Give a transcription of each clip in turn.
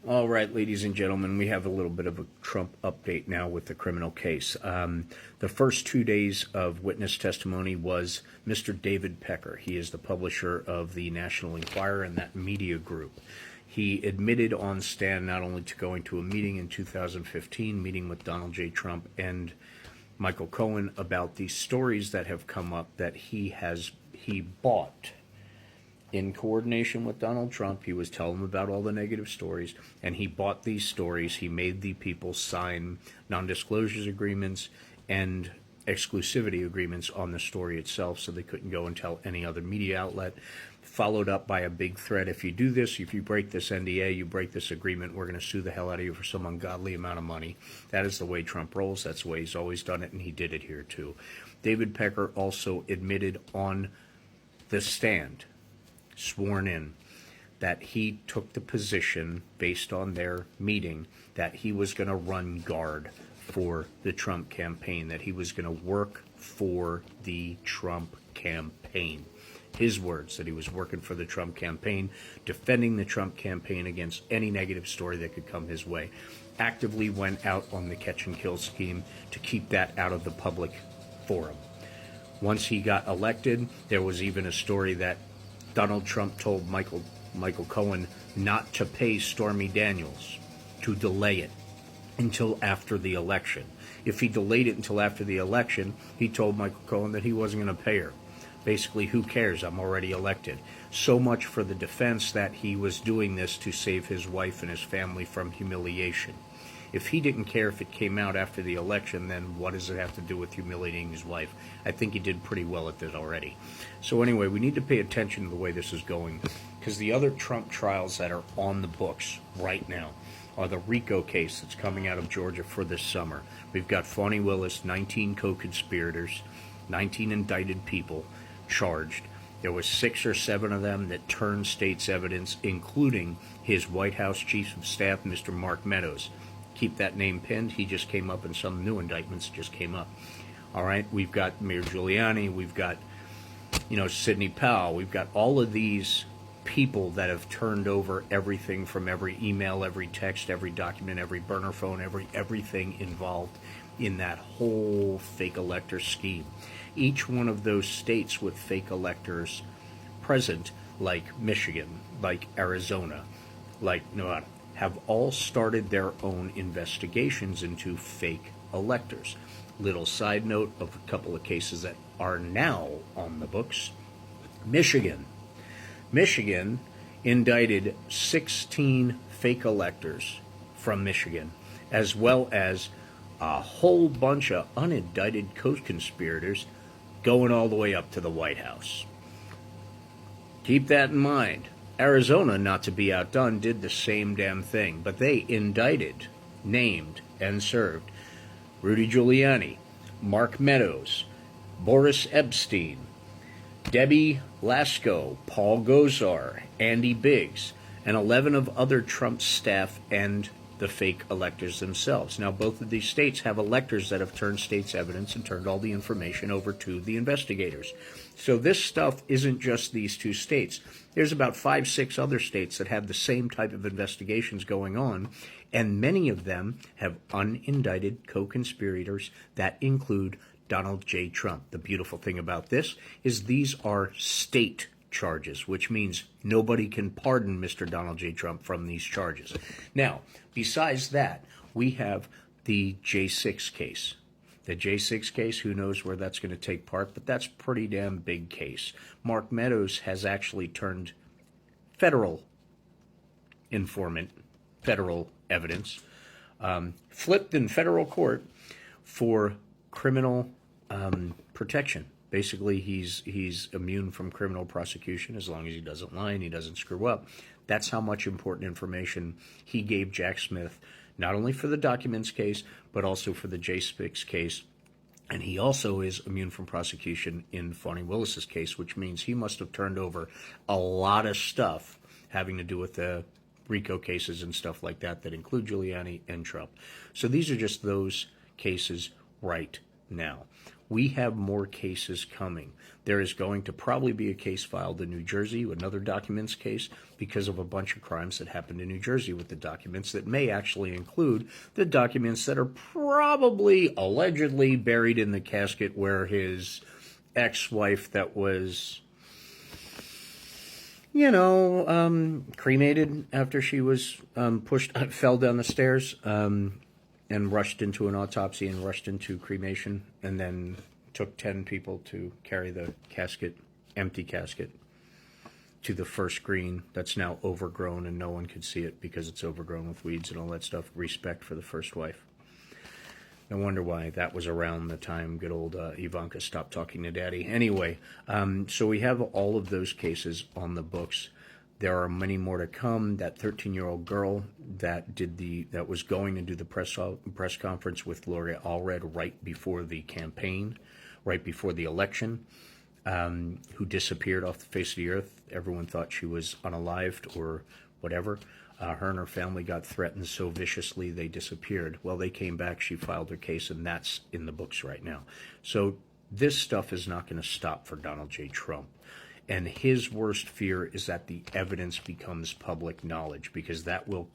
All right, ladies and gentlemen, we have a little bit of a Trump update now with the criminal case. The first 2 days of witness testimony was Mr. David Pecker. He is the publisher of the National Enquirer and that media group. He admitted on stand not only to going to a meeting in 2015, meeting with Donald J. Trump and Michael Cohen about the stories that have come up that he bought in coordination with Donald Trump. He was telling them about all the negative stories, and he bought these stories. He made the people sign non-disclosure agreements and exclusivity agreements on the story itself so they couldn't go and tell any other media outlet. Followed up by a big threat: if you do this, if you break this NDA, you break this agreement, we're going to sue the hell out of you for some ungodly amount of money. That is the way Trump rolls. That's the way he's always done it, and he did it here too. David Pecker also admitted on the stand, sworn in, that he took the position based on their meeting that he was going to run guard for the Trump campaign, that he was going to work for the Trump campaign. His words, that he was working for the Trump campaign, defending the Trump campaign against any negative story that could come his way. Actively went out on the catch and kill scheme to keep that out of the public forum. Once he got elected, there was even a story that Donald Trump told Michael Cohen not to pay Stormy Daniels, to delay it until after the election. If he delayed it until after the election, he told Michael Cohen that he wasn't going to pay her. Basically, who cares? I'm already elected. So much for the defense that he was doing this to save his wife and his family from humiliation. If he didn't care if it came out after the election, then what does it have to do with humiliating his wife? I think he did pretty well at this already. So anyway, we need to pay attention to the way this is going, because the other Trump trials that are on the books right now are the RICO case that's coming out of Georgia for this summer. We've got Fani Willis, 19 co-conspirators, 19 indicted people charged. There was 6 or 7 of them that turned state's evidence, including his White House Chief of Staff, Mr. Mark Meadows. Keep that name pinned. He just came up, and some new indictments just came up. All right, we've got Mayor Giuliani, we've got, Sidney Powell, we've got all of these people that have turned over everything from every email, every text, every document, every burner phone, everything involved in that whole fake elector scheme. Each one of those states with fake electors present, like Michigan, like Arizona, like Nevada, have all started their own investigations into fake electors. Little side note of a couple of cases that are now on the books. Michigan indicted 16 fake electors from Michigan, as well as a whole bunch of unindicted co-conspirators going all the way up to the White House. Keep that in mind. Arizona, not to be outdone, did the same damn thing, but they indicted, named, and served Rudy Giuliani, Mark Meadows, Boris Epstein, Debbie Lasko, Paul Gosar, Andy Biggs, and 11 of other Trump staff and the fake electors themselves. Now, both of these states have electors that have turned state's evidence and turned all the information over to the investigators. So this stuff isn't just these 2 states. There's about 5, 6 other states that have the same type of investigations going on, and many of them have unindicted co-conspirators that include Donald J. Trump. The beautiful thing about this is these are state charges, which means nobody can pardon Mr. Donald J. Trump from these charges. Now, besides that, we have the J6 case. The J6 case, who knows where that's going to take part, but that's a pretty damn big case. Mark Meadows has actually turned federal informant, federal evidence, flipped in federal court for criminal protection. Basically, he's immune from criminal prosecution as long as he doesn't lie and he doesn't screw up. That's how much important information he gave Jack Smith, not only for the documents case, but also for the J6 case. And he also is immune from prosecution in Fani Willis's case, which means he must have turned over a lot of stuff having to do with the RICO cases and stuff like that that include Giuliani and Trump. So these are just those cases right now. We have more cases coming. There is going to probably be a case filed in New Jersey, another documents case, because of a bunch of crimes that happened in New Jersey with the documents that may actually include the documents that are probably allegedly buried in the casket where his ex-wife that was, cremated after she was fell down the stairs, and rushed into an autopsy and rushed into cremation, and then took 10 people to carry the casket, empty casket, to the first green that's now overgrown and no one could see it because it's overgrown with weeds and all that stuff. Respect for the first wife. No wonder why that was around the time good old Ivanka stopped talking to daddy. Anyway, so we have all of those cases on the books. There are many more to come. That 13-year-old girl that was going to do the press conference with Gloria Allred right before the campaign, right before the election, who disappeared off the face of the earth. Everyone thought she was unalived or whatever. Her and her family got threatened so viciously they disappeared. Well, they came back. She filed her case, and that's in the books right now. So this stuff is not going to stop for Donald J. Trump. And his worst fear is that the evidence becomes public knowledge, because that will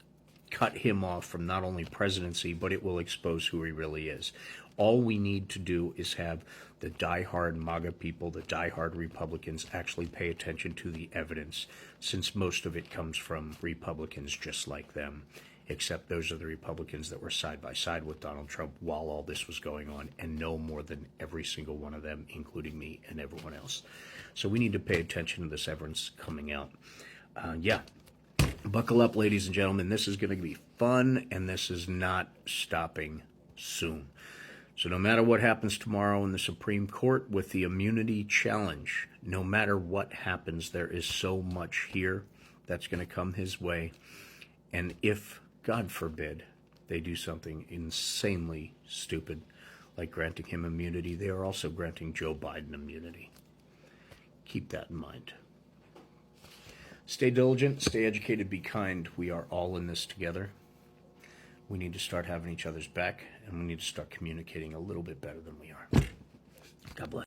cut him off from not only presidency, but it will expose who he really is. All we need to do is have the diehard MAGA people, the diehard Republicans, actually pay attention to the evidence, since most of it comes from Republicans just like them, except those are the Republicans that were side by side with Donald Trump while all this was going on, and know more than every single one of them, including me and everyone else. So we need to pay attention to this evidence coming out. Buckle up, ladies and gentlemen. This is going to be fun, and this is not stopping soon. So no matter what happens tomorrow in the Supreme Court with the immunity challenge, no matter what happens, there is so much here that's going to come his way. And if, God forbid, they do something insanely stupid, like granting him immunity, they are also granting Joe Biden immunity. Keep that in mind. Stay diligent, stay educated, be kind. We are all in this together. We need to start having each other's back, and we need to start communicating a little bit better than we are. God bless.